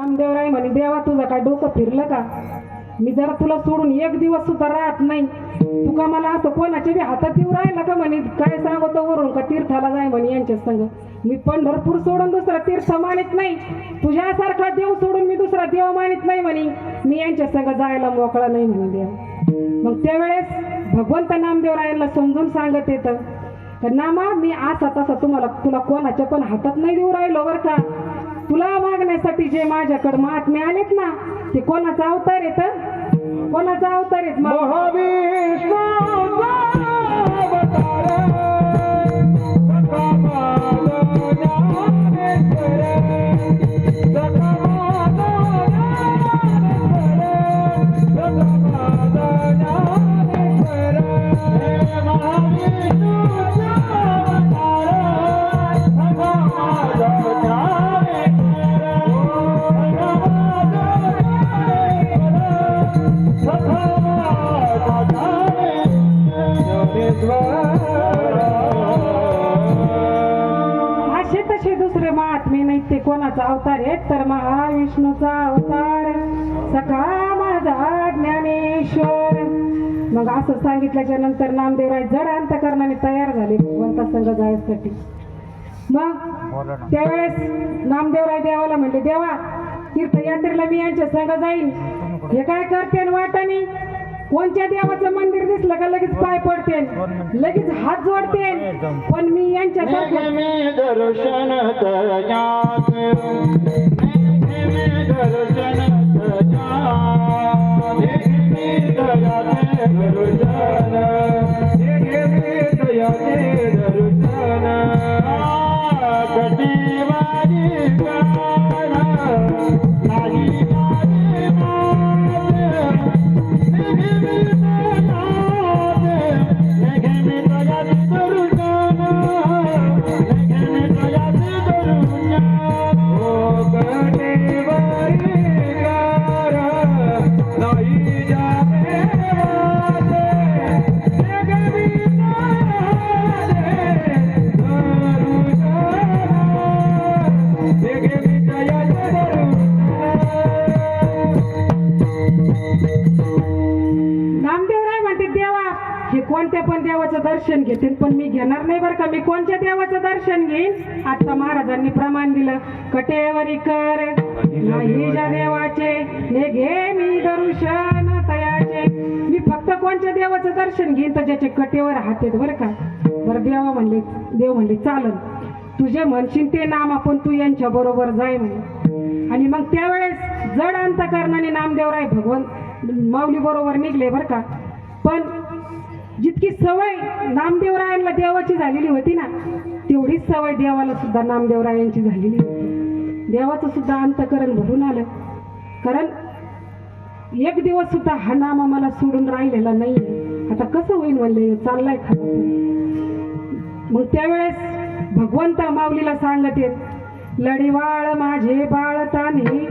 रामदेवराय म्हणे देवा तुझं काय डोकं फिरलं का? मी जरा तुला सोडून एक दिवस सुद्धा राहत नाही. तू का मला असं कोणाच्या बी हातात देऊ राहिला का म्हणे? काय सांगतो वरून का तीर्थाला जाय म्हणे यांच्या संग. मी पंढरपूर सोडून दुसरा तीर्थ मानित नाही. तुझ्यासारखा देव सोडून मी दुसरा देव मानित नाही म्हणे. मी यांच्या संग जायला मोकळा नाही म्हणे देव. मग त्यावेळेस भगवंत नामदेवरायांना समजून सांगत येतं तर नामा मी असा तसा तुला कोणाच्या पण हातात नाही देऊ राहिलो बरं का. तुला मागण्यासाठी जे माझ्याकडे महात्मे आलेत ना ते कोणाचा अवतार येत? कोणाचा अवतार येत? असे तसे दुसरे महात्मे नाही ते कोणाचा अवतार आहेत तर महाविष्णूचा अवतार सखा माझा ज्ञानेश्वर. मग असं सांगितल्याच्या नंतर नामदेवराय जड अंतकरणाने तयार झाले भगवंता संग जायसाठी. मग त्यावेळेस नामदेवराय देवाला म्हणले देवा तीर्थयात्रेला मी यांच्या संग जाईन. हे काय करते वाटाने? कोणत्या देवाचं मंदिर दिसलं का लगेच पाय पडते लगेच हात जोडते. पण मी यांच्या दर्शन घेतील पण मी घेणार नाही बरं का. मी कोणत्या देवाचं दर्शन घेईन? आता महाराजांनी प्रमाण दिलं कटेवरी कर नाही ज्या देवाचे ने घे मी दर्शन तयाचे. मी फक्त कोणत्या देवाचं दर्शन घेईन तर ज्याचे कटेवर हात आहेत बरं का. बरं देव म्हणले चालन तुझे म्हणशील ते नाम आपण तू यांच्या बरोबर जाय म्हणे. आणि मग त्यावेळेस जड अंतकरणाने नामदेवराय भगवंत माऊली बरोबर निघले बरं का. पण जितकी सवय नामदेवरायांना देवाची झालेली होती ना तेवढीच सवय देवाला सुद्धा नामदेवरायांची झालेली होती. देवाचं सुद्धा अंतकरण भरून आलं. कारण एक दिवस सुद्धा हा नाम मला सोडून राहिलेला नाही. आता कसं होईल म्हणले चाललाय खरं. मग त्यावेळेस भगवंत माऊलीला सांगत येत लढीवाळ माझे बाळ ताने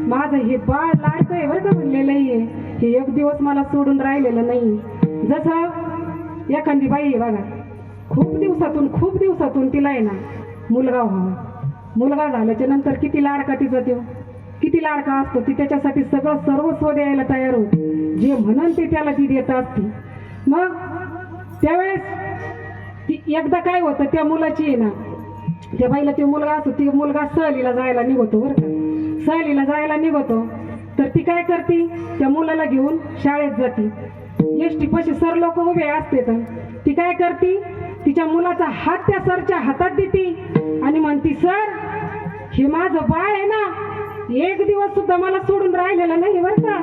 माझं हे बाळ लाडकं आहे बरं का म्हणलेलं आहे. हे एक दिवस मला सोडून राहिलेलं नाही. जसं एखादी बाई आहे बघा खूप दिवसातून तिला आहे ना मुलगा व्हावा. मुलगा झाल्याच्या नंतर किती लाडका तिचा तो किती लाडका असतो. ती त्याच्यासाठी सगळं सर्वस्व द्यायला तयार होती. जे म्हणून ते त्याला ती देत असते. मग त्यावेळेस ती एकदा काय होतं त्या मुलाची आहे ना त्या बाईला तो मुलगा असतो. ती मुलगा सहलीला जायला निघतो बरं का. सहलीला जायला निघतो तर ती काय करते त्या मुलाला घेऊन शाळेत जाते. एसटी पाशी सर लोक उभे असते तर ती काय करते तिच्या मुलाचा हात त्या सरच्या हातात देते आणि म्हणती सर हे माझं बाळ आहे ना एक दिवस सुद्धा मला सोडून राहिलेलं नाही बरं का.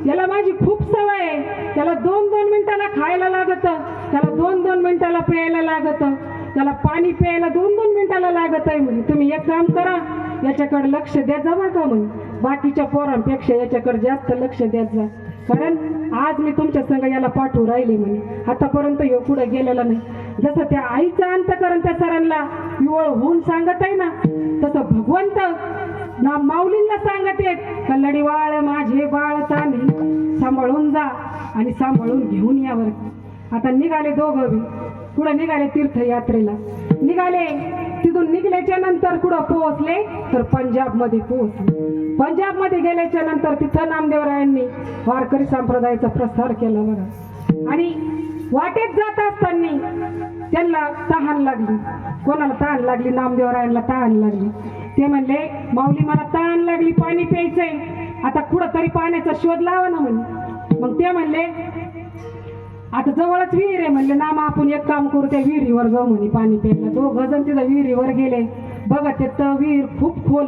याला माझी खूप सवय आहे. त्याला 2-2 मिनिटाला खायला लागत, त्याला 2-2 मिनिटाला प्यायला लागत, त्याला पाणी प्यायला 2-2 मिनिटाला लागत आहे. म्हणजे तुम्ही एक काम करा याच्याकडे लक्ष द्या जा बरं का. म्हणजे बाकीच्या पोरांपेक्षा याच्याकडे जास्त लक्ष द्यात जा. कारण आज मी तुमच्या संग याला पाठवू राहिले म्हणे. आतापर्यंत ह्यो पुढे गेलेला नाही. जसं त्या आईचं अंतकरण त्या सरांना विवळ होऊन सांगत आहे ना तसं भगवंत ना माऊलींना सांगत आहेत का लढीवाळ माझे बाळ ताने सांभाळून जा आणि सांभाळून घेऊन यावर. आता निघाले दोघं बी कुठं निघाले तीर्थयात्रेला निघाले. तिथून निघल्याच्या नंतर कुठं पोहोचले तर पंजाब मध्ये पोहोचले. पंजाबमध्ये गेल्याच्या नंतर तिथं नामदेवरायांनी वारकरी संप्रदायाचा प्रसार केला बघा. आणि वाटेत जात असताना त्यांना तहान लागली. कोणाला तहान लागली? नामदेवरायांना तहान लागली. ते म्हणले, माऊली मला तहान लागली, पाणी प्यायचंय, आता कुठं तरी पाण्याचा शोध लावा ना म्हणे. मग ते म्हणले, आता जवळच विहीर आहे. म्हणले ना, मग आपण एक काम करू, त्या विहिरीवर जाऊ म्हणे पाणी प्यायला. दोघं जण तिथं विहिरीवर गेले. बघा ते विहीर खूप खोल,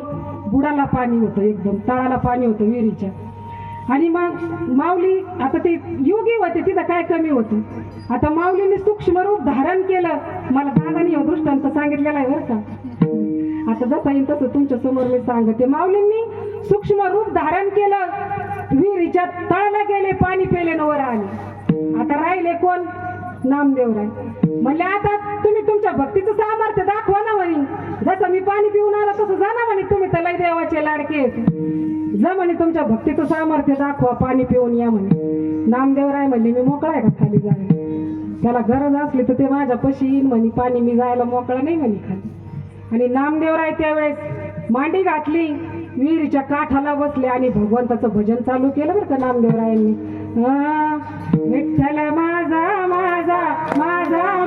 बुडाला पाणी होतं, एकदम तळाला पाणी होतं विहिरीच्या. आणि मग माऊली, आता ते योगी होते, तिथं काय कमी होतं. आता माऊलीने सूक्ष्म रूप धारण केलं. मला दादानी हो दृष्टांत सांगितलेला आहे बरं का. आता जसं येईल तसं तुमच्या समोर मी सांगते. माऊलींनी सूक्ष्म रूप धारण केलं, विहिरीच्या तळाला गेले, पाणी पेले, वर आले. आता राहिले कोण? नामदेवराय. म्हणले, आता तुम्ही तुमच्या भक्तीचं सामर्थ्य दाखवा ना म्हणे. जसं मी पाणी पिऊन आला तसं जा ना म्हणे, तुम्ही तर लय देवाचे लाडके आहेत. जा म्हणे, तुमच्या भक्तीचं सामर्थ्य दाखवा, पाणी पिऊन या म्हणे. नामदेवराय म्हणले, मी मोकळा आहे का खाली जायला? त्याला गरज असली तर ते माझ्यापाशी येईन म्हणे, पाणी मी जायला मोकळा नाही म्हणे खाली. आणि नामदेवराय त्यावेळेस मांडी घातली, विहिरीच्या काठाला बसले आणि भगवंताचं भजन चालू केलं बरं का नामदेवरायांनी. विठ्ठल माझा माझा माझा